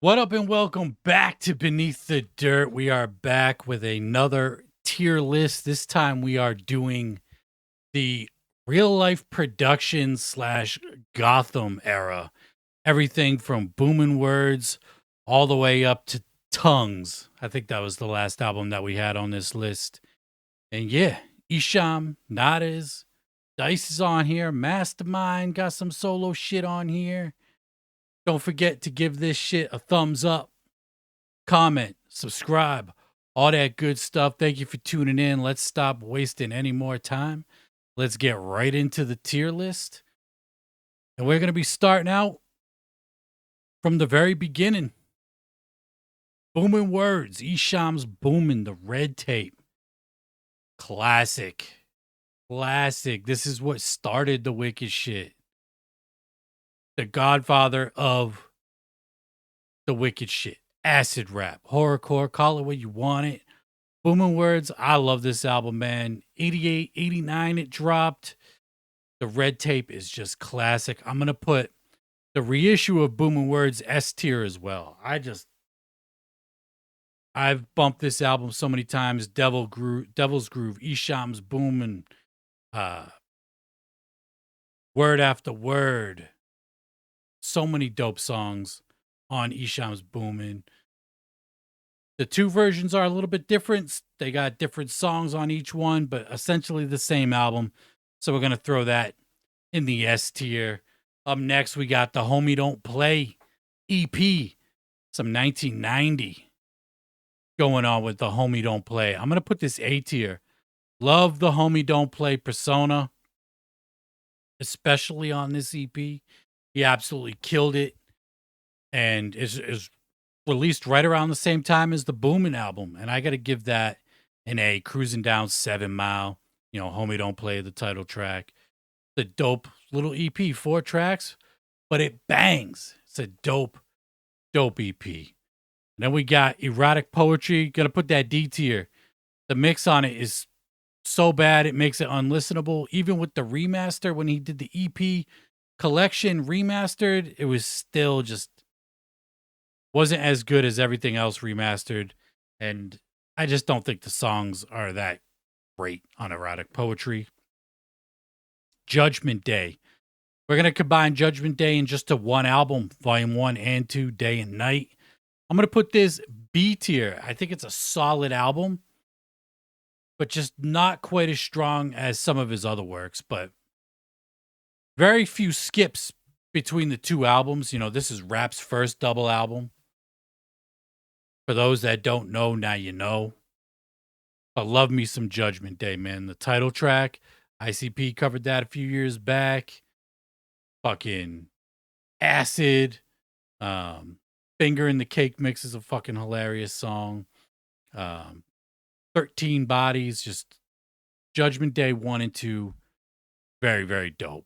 What up and welcome back to Beneath the Dirt. We are back with another tier list. This time we are doing the real life production slash Gotham era. Everything from Boomin' Words all the way up to Tongues. I think that was the last album that we had on this list. And yeah, ESHAM, NATAS, Dice is on here. Mastamind got some solo shit on here. Don't forget to give this shit a thumbs up, comment, subscribe, all that good stuff. Thank you for tuning in. Let's stop wasting any more time. Let's get right into the tier list. And we're going to be starting out from the very beginning. Boomin' Words, ESHAM's Boomin', the red tape. Classic. This is what started the wicked shit. The godfather of the wicked shit. Acid rap, horrorcore, call it what you want it. Boomin' Words, I love this album, man. 88, 89 it dropped. The red tape is just classic. I'm going to put the reissue of Boomin' Words S tier as well. I've bumped this album so many times. Devil's Groove, ESHAM's Boomin', Word After Word. So many dope songs on ESHAM's Boomin'. The two versions are a little bit different. They got different songs on each one, but essentially the same album. So we're going to throw that in the S tier. Up next, we got the Homey Don't Play EP. Some 1990 going on with the Homey Don't Play. I'm going to put this A tier. Love the Homey Don't Play persona, especially on this EP. He absolutely killed it, and is released right around the same time as the Boomin' album. And I got to give that an A. Cruising Down 7 Mile. You know, Homey Don't Play, the title track. The dope little EP, 4 tracks, but it bangs. It's a dope EP. And then we got Erotic Poetry. Gonna put that D tier. The mix on it is so bad it makes it unlistenable. Even with the remaster, when he did the EP collection remastered, it was still just wasn't as good as everything else remastered. And I just don't think the songs are that great on Erotic Poetry. Judgment Day. We're going to combine Judgment Day in just to one album, Volume 1 and 2, Day and Night. I'm going to put this B tier. I think it's a solid album, but just not quite as strong as some of his other works. But very few skips between the two albums. You know, this is Rap's first double album. For those that don't know, now you know. But love me some Judgment Day, man. The title track, ICP covered that a few years back. Fucking Acid. Finger in the Cake Mix is a fucking hilarious song. 13 Bodies, just Judgment Day 1 and 2. Very, very dope.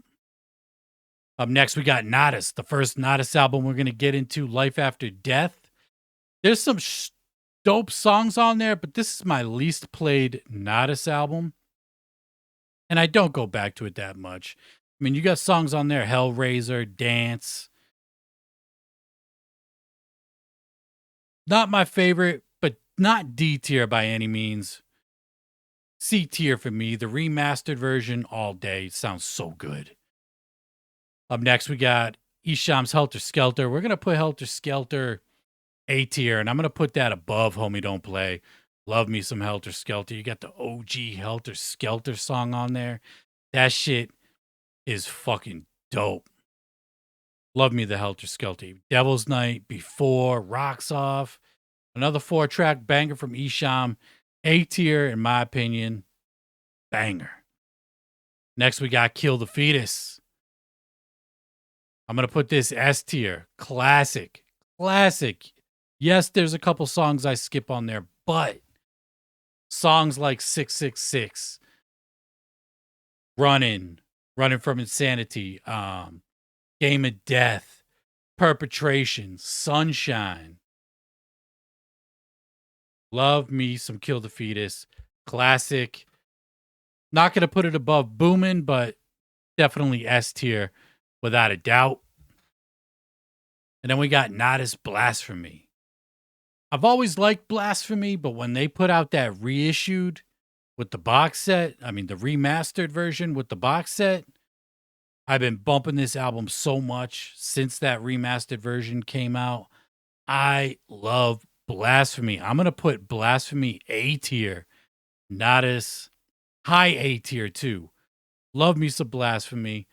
Up next, we got NATAS, the first NATAS album we're going to get into, Life After Death. There's some dope songs on there, but this is my least played NATAS album. And I don't go back to it that much. I mean, you got songs on there, Hellraiser, Dance. Not my favorite, but not D tier by any means. C tier for me. The remastered version all day. Sounds so good. Up next, we got ESHAM's Helter Skellter. We're going to put Helter Skellter A tier, and I'm going to put that above Homey Don't Play. Love me some Helter Skellter. You got the OG Helter Skellter song on there. That shit is fucking dope. Love me the Helter Skellter. Devil's Night, Before, Rocks Off. Another 4-track banger from ESHAM. A tier, in my opinion. Banger. Next, we got Kill the Fetus. I'm going to put this S tier. Classic. Yes, there's a couple songs I skip on there, but songs like 666, Running from Insanity, Game of Death, Perpetration, Sunshine. Love me some Kill the Fetus. Classic. Not going to put it above Boomin', but definitely S tier without a doubt. And then we got NATAS Blasphemy. I've always liked Blasphemy, but when they put out that reissued with the box set, I mean the remastered version with the box set, I've been bumping this album so much since that remastered version came out. I love Blasphemy. I'm going to put Blasphemy A tier. NATAS high A tier too. Love me some Blasphemy.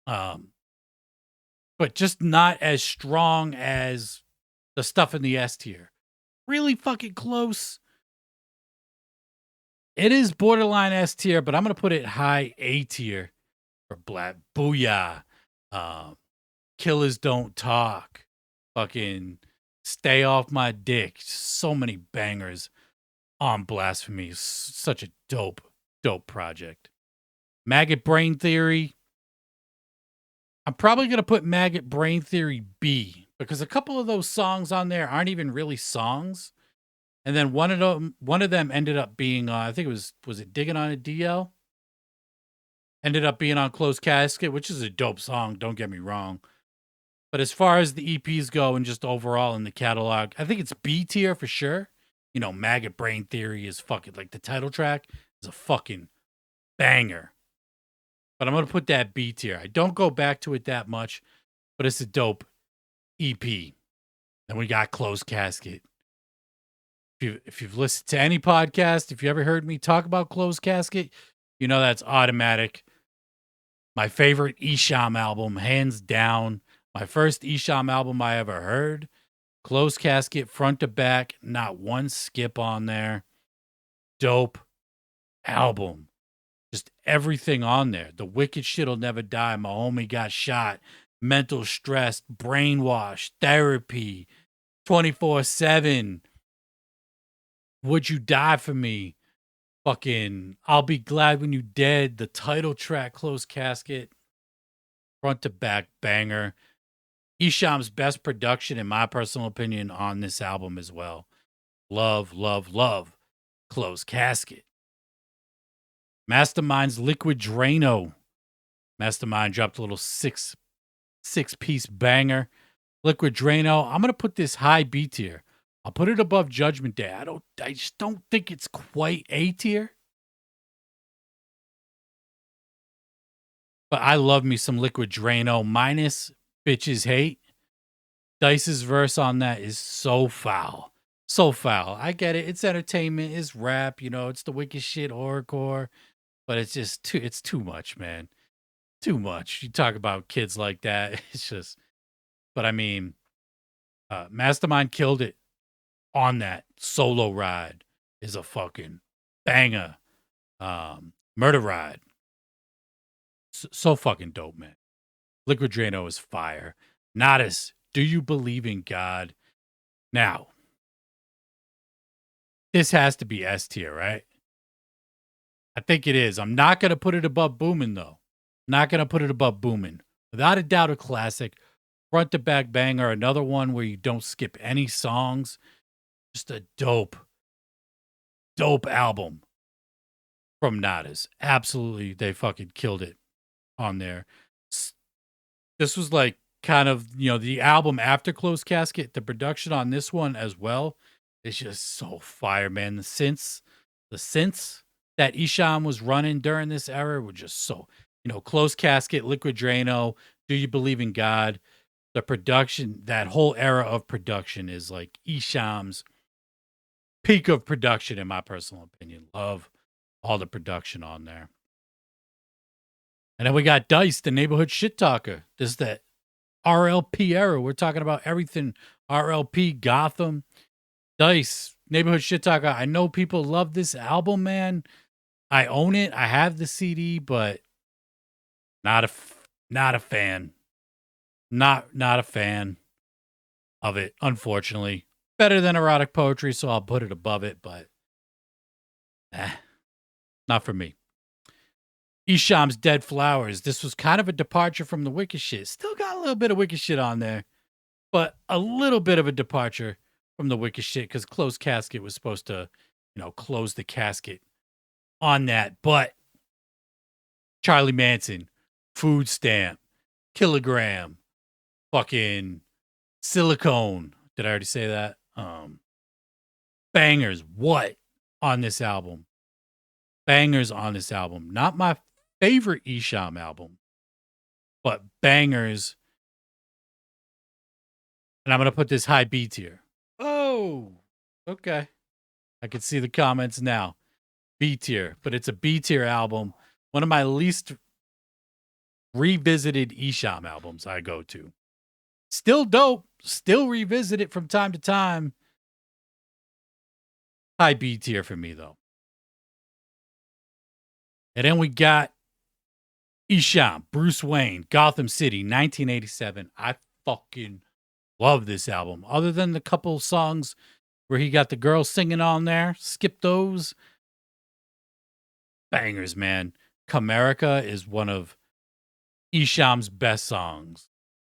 But just not as strong as the stuff in the S tier. Really fucking close. It is borderline S tier, but I'm going to put it high A tier for Black. Booyah. Killers Don't Talk. Fucking Stay Off My Dick. So many bangers on Blasphemy. Such a dope project. Maggot Brain Theory. I'm probably going to put Maggot Brain Theory B because a couple of those songs on there aren't even really songs. And then one of them ended up being, I think it was it Digging on a DL? Ended up being on Closed Casket, which is a dope song, don't get me wrong. But as far as the EPs go and just overall in the catalog, I think it's B tier for sure. You know, Maggot Brain Theory is fucking, like the title track is a fucking banger. But I'm going to put that B tier. I don't go back to it that much, but it's a dope EP. Then we got Closed Casket. If you've listened to any podcast, if you ever heard me talk about Closed Casket, you know that's automatic. My favorite ESHAM album, hands down. My first ESHAM album I ever heard. Closed Casket, front to back, not one skip on there. Dope album. Just everything on there. The Wicked Shit'll Never Die. My Homey Got Shot. Mental Stress. Brainwash. Therapy. 24/7. Would You Die For Me? Fucking I'll Be Glad When You Dead. The title track, Closed Casket. Front to back banger. ESHAM's best production, in my personal opinion, on this album as well. Love, love, love. Closed Casket. Mastamind's lickuiddrano. Mastamind dropped a little six piece banger. lickuiddrano. I'm gonna put this high B tier. I'll put it above Judgment Day. I just don't think it's quite A tier. But I love me some lickuiddrano minus Bitches Hate. Dice's verse on that is so foul. So foul. I get it. It's entertainment. It's rap. You know, it's the wicked shit horrorcore. But it's just it's too much, man. Too much. You talk about kids like that. It's just, but I mean, Mastamind killed it on that solo ride is a fucking banger. Murder Ride. So fucking dope, man. lickuiddrano is fire. NATAS, Do You Believe in God? Now, this has to be S tier, right? I think it is. I'm not going to put it above Boomin, though. Not going to put it above Boomin. Without a doubt, a classic. Front to back banger. Another one where you don't skip any songs. Just a dope album from NATAS. Absolutely, they fucking killed it on there. This was like kind of, you know, the album after Closed Casket. The production on this one as well is just so fire, man. The synths that ESHAM was running during this era were just so, you know, Closed Casket, lickuiddrano, Do You Believe in God? The production, that whole era of production is like ESHAM's peak of production, in my personal opinion. Love all the production on there. And then we got Dice, the neighborhood shit talker. This is the RLP era. We're talking about everything RLP, Gotham, Dice, neighborhood shit talker. I know people love this album, man. I own it. I have the CD, but not a fan. Not a fan of it, unfortunately. Better than erotic poetry, so I'll put it above it, but not for me. ESHAM's Dead Flowerz. This was kind of a departure from the wicked shit. Still got a little bit of wicked shit on there, but a little bit of a departure from the wicked shit because Closed Casket was supposed to, you know, close the casket on that. But Charlie Manson, Food Stamp, Kilogram, fucking Silicone. Did I already say that? Bangers. What on this album? Bangers on this album. Not my favorite ESHAM album, but bangers. And I'm going to put this high B tier. Oh, okay. I can see the comments now. B tier, but it's a B tier album. One of my least revisited ESHAM albums I go to. Still dope. Still revisit it from time to time. High B tier for me, though. And then we got ESHAM, Bruce Wayne, Gotham City, 1987. I fucking love this album. Other than the couple songs where he got the girl singing on there, skip those. Bangers, man. Comerica is one of ESHAM's best songs.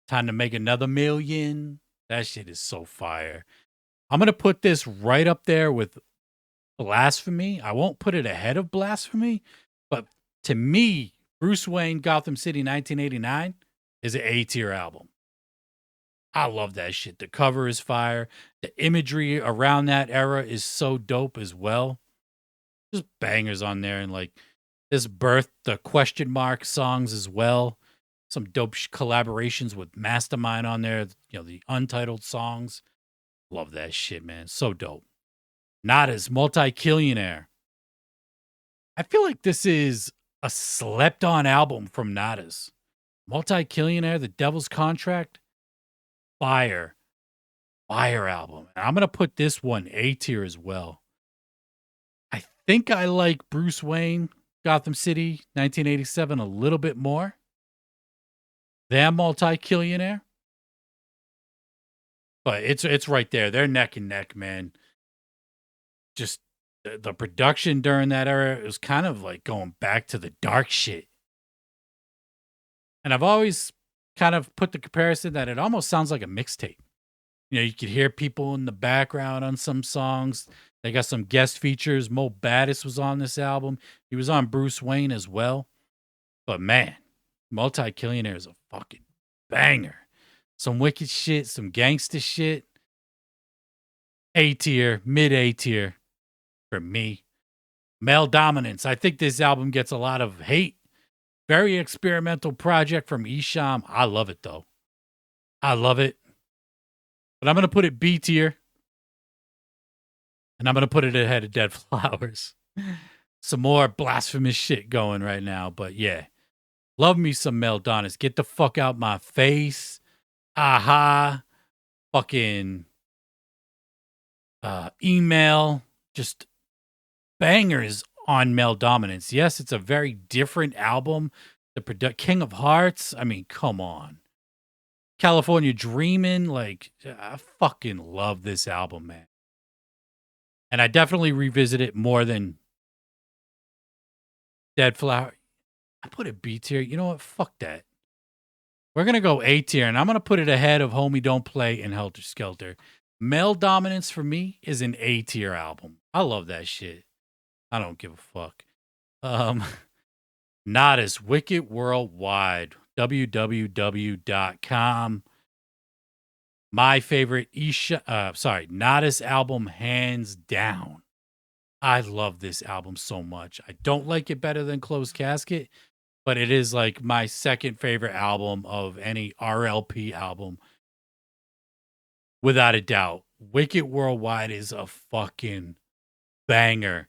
Time to Make Another Million. That shit is so fire. I'm going to put this right up there with Blasphemy. I won't put it ahead of Blasphemy, but to me, Bruce Wayne, Gotham City, 1989 is an A-tier album. I love that shit. The cover is fire. The imagery around that era is so dope as well. Just bangers on there. And like this birthed the question mark songs as well. Some dope collaborations with Mastamind on there. You know, the untitled songs. Love that shit, man. So dope. NATAS, multikillionaire. I feel like this is a slept on album from NATAS. Multikillionaire, The Devil's Contract. Fire album. And I'm going to put this one A tier as well. I think I like Bruce Wayne, Gotham City, 1987 a little bit more than Multikillionaire. But it's right there. They're neck and neck, man. Just the production during that era is kind of like going back to the dark shit. And I've always kind of put the comparison that it almost sounds like a mixtape. You know, you could hear people in the background on some songs. They got some guest features. Mo Baddis was on this album. He was on Bruce Wayne as well. But man, Multikillionaire is a fucking banger. Some wicked shit, some gangster shit. A tier, mid A tier for me. Male Dominance. I think this album gets a lot of hate. Very experimental project from ESHAM. I love it though. I love it. But I'm going to put it B tier. And I'm going to put it ahead of Dead Flowers. Some more blasphemous shit going right now. But yeah. Love me some Mel Donis. Get the fuck out my face. Aha. Fucking email. Just bangers on Male Dominance. Yes, it's a very different album. The King of Hearts. I mean, come on. California Dreamin'. Like, I fucking love this album, man. And I definitely revisit it more than Dead Flower. I put it B tier. You know what? Fuck that. We're going to go A tier, and I'm going to put it ahead of Homey Don't Play and Helter Skelter. Male Dominance for me is an A tier album. I love that shit. I don't give a fuck. NATAS, Wicket Worldwide, www.com. My favorite NATAS album, hands down. I love this album so much. I don't like it better than Closed Casket, but it is like my second favorite album of any RLP album. Without a doubt. Wicket Worldwide is a fucking banger.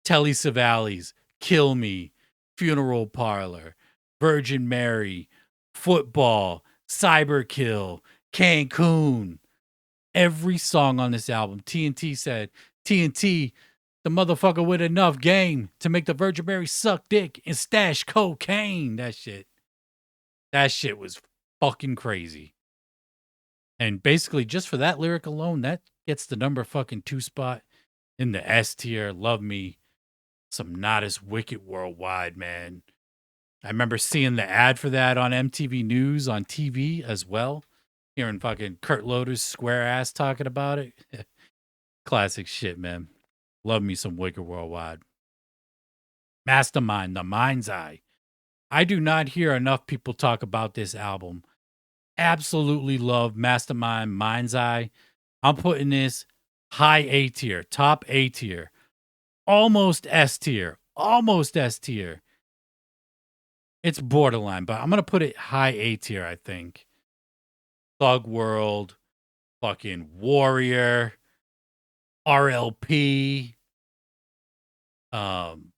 Telly Savalas, Kill Me, Funeral Parlor, Virgin Mary, Football, Cyberkill, Cancun. Every song on this album. TNT said, TNT, the motherfucker with enough game to make the Virgin Mary suck dick and stash cocaine. That shit was fucking crazy. And basically, just for that lyric alone, that gets the number fucking 2 spot in the S tier. Love me some NATAS Wicket Worldwide, man. I remember seeing the ad for that on MTV News on TV as well. Hearing fucking Kurt Loder's square ass talking about it. Classic shit, man. Love me some Wicket Worldwide. Mastamind, The Mind's Eye. I do not hear enough people talk about this album. absolutely love Mastamind, Mindzi. I'm putting this high A tier, top A tier, almost S tier, almost S tier. It's borderline, but I'm going to put it high A tier, I think. Thug World, fucking Warrior, RLP. Um,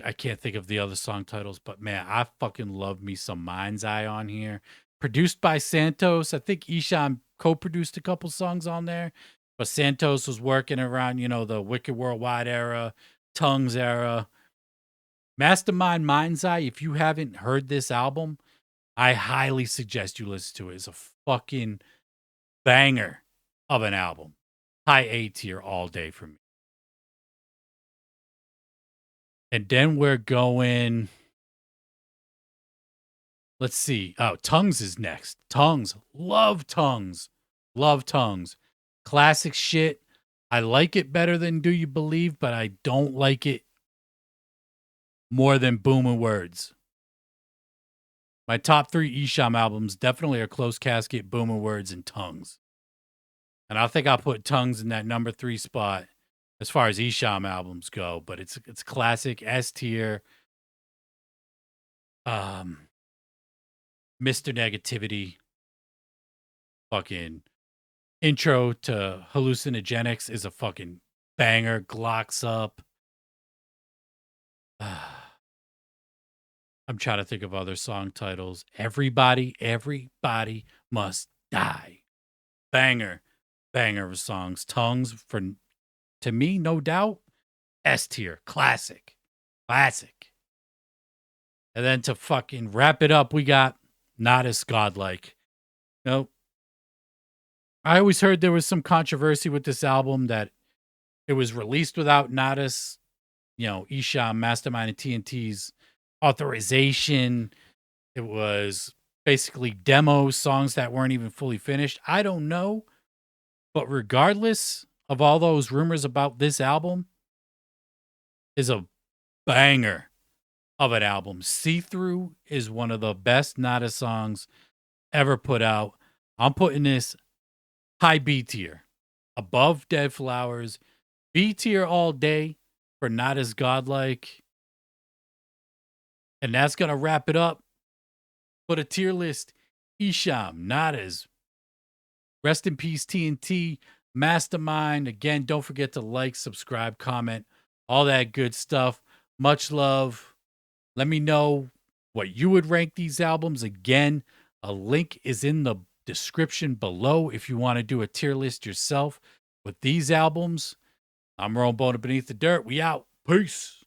I can't think of the other song titles, but man, I fucking love me some Mind's Eye on here. Produced by Santos. I think ESHAM co-produced a couple songs on there, but Santos was working around, the Wicked Worldwide era, Tongues era. Mastamind Mind's Eye, if you haven't heard this album, I highly suggest you listen to it. It's a fucking banger of an album. High A tier all day for me. And then we're going... Let's see. Oh, Tongues is next. Tongues. Love Tongues. Love Tongues. Classic shit. I like it better than Do You Believe, but I don't like it more than Boomin' Words. My top 3 ESHAM albums definitely are Close Casket, Boomin' Words, and Tongues. And I think I'll put Tongues in that number 3 spot as far as ESHAM albums go, but it's classic, S tier. Mr. Negativity, fucking Intro to Hallucinogenics is a fucking banger. Glocks Up. I'm trying to think of other song titles. Everybody Must Die. Banger of songs. Tongues, to me, no doubt, S tier. Classic. And then to fucking wrap it up, we got NATAS Godlike. Nope. I always heard there was some controversy with this album that it was released without NATAS, ESHAM, Mastamind, and TNT's authorization. It was basically demos, songs that weren't even fully finished. I don't know. But regardless of all those rumors about this album, is a banger of an album. See Through is one of the best NATAS songs ever put out. I'm putting this high B tier, above Dead Flowerz, B tier all day for NATAS Godlike. And that's going to wrap it up. Put a tier list. ESHAM, NATAS. Rest in peace, TNT. Mastamind. Again, don't forget to like, subscribe, comment, all that good stuff. Much love. Let me know what you would rank these albums. Again, a link is in the description below if you want to do a tier list yourself with these albums. I'm Rome Bona Beneath the Dirt. We out. Peace.